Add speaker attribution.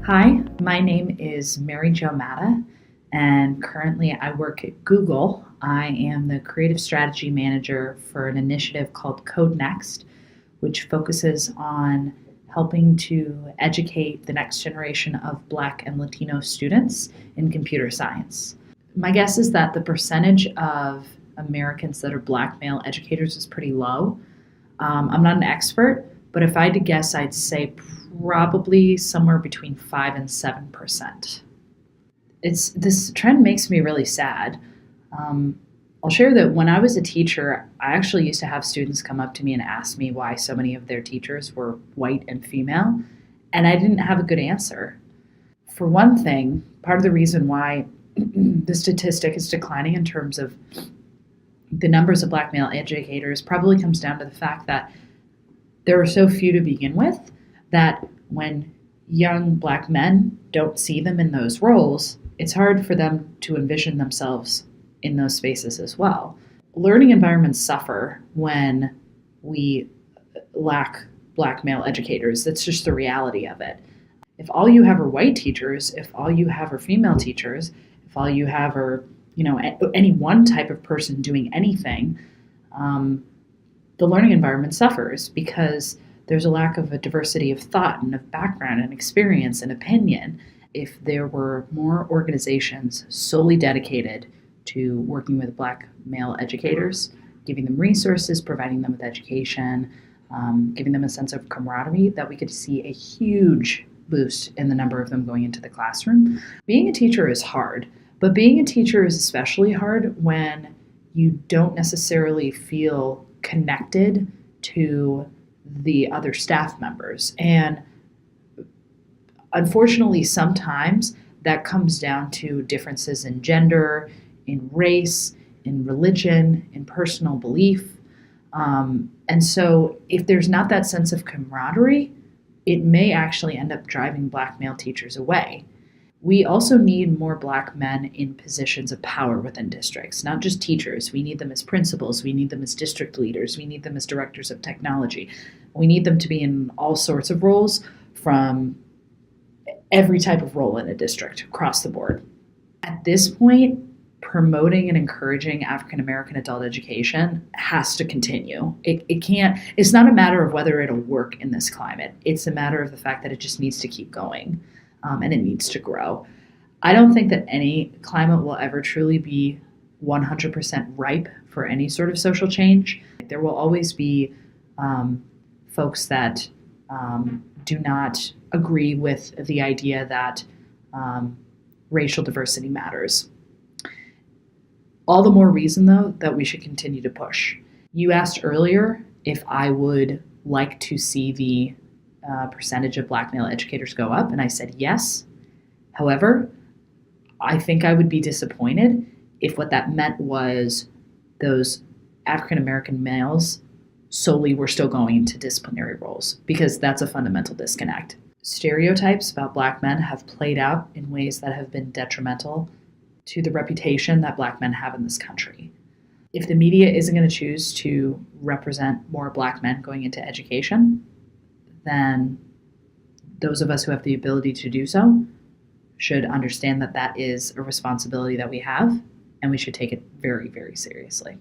Speaker 1: Hi, my name is Mary Jo Madda, and currently I work at Google. I am the creative strategy manager for an initiative called Code Next, which focuses on helping to educate the next generation of Black and Latino students in computer science. My guess is that the percentage of Americans that are Black male educators is pretty low. I'm not an expert, but if I had to guess, I'd say probably somewhere between 5 and 7%. This trend makes me really sad. I'll share that when I was a teacher, I actually used to have students come up to me and ask me why so many of their teachers were white and female, and I didn't have a good answer. For one thing, part of the reason why the statistic is declining in terms of the numbers of Black male educators probably comes down to the fact that there are so few to begin with that when young Black men don't see them in those roles, it's hard for them to envision themselves in those spaces as well. Learning environments suffer when we lack Black male educators. That's just the reality of it. If all you have are white teachers, if all you have are female teachers, if all you have are, any one type of person doing anything, the learning environment suffers because there's a lack of a diversity of thought and of background and experience and opinion. If there were more organizations solely dedicated to working with Black male educators, giving them resources, providing them with education, giving them a sense of camaraderie, that we could see a huge boost in the number of them going into the classroom. Being a teacher is hard, but being a teacher is especially hard when you don't necessarily feel connected to the other staff members. And unfortunately, sometimes that comes down to differences in gender, in race, in religion, in personal belief. And so if there's not that sense of camaraderie, it may actually end up driving Black male teachers away. We also need more Black men in positions of power within districts, not just teachers. We need them as principals. We need them as district leaders. We need them as directors of technology. We need them to be in all sorts of roles, from every type of role in a district across the board. At this point, promoting and encouraging African American adult education has to continue. It's not a matter of whether it'll work in this climate. It's a matter of the fact that it just needs to keep going. And it needs to grow. I don't think that any climate will ever truly be 100% ripe for any sort of social change. There will always be folks that do not agree with the idea that racial diversity matters. All the more reason, though, that we should continue to push. You asked earlier if I would like to see the percentage of Black male educators go up, and I said yes. However, I think I would be disappointed if what that meant was those African American males solely were still going into disciplinary roles, because that's a fundamental disconnect. Stereotypes about Black men have played out in ways that have been detrimental to the reputation that Black men have in this country. If the media isn't going to choose to represent more Black men going into education, then those of us who have the ability to do so should understand that that is a responsibility that we have, and we should take it very, very seriously.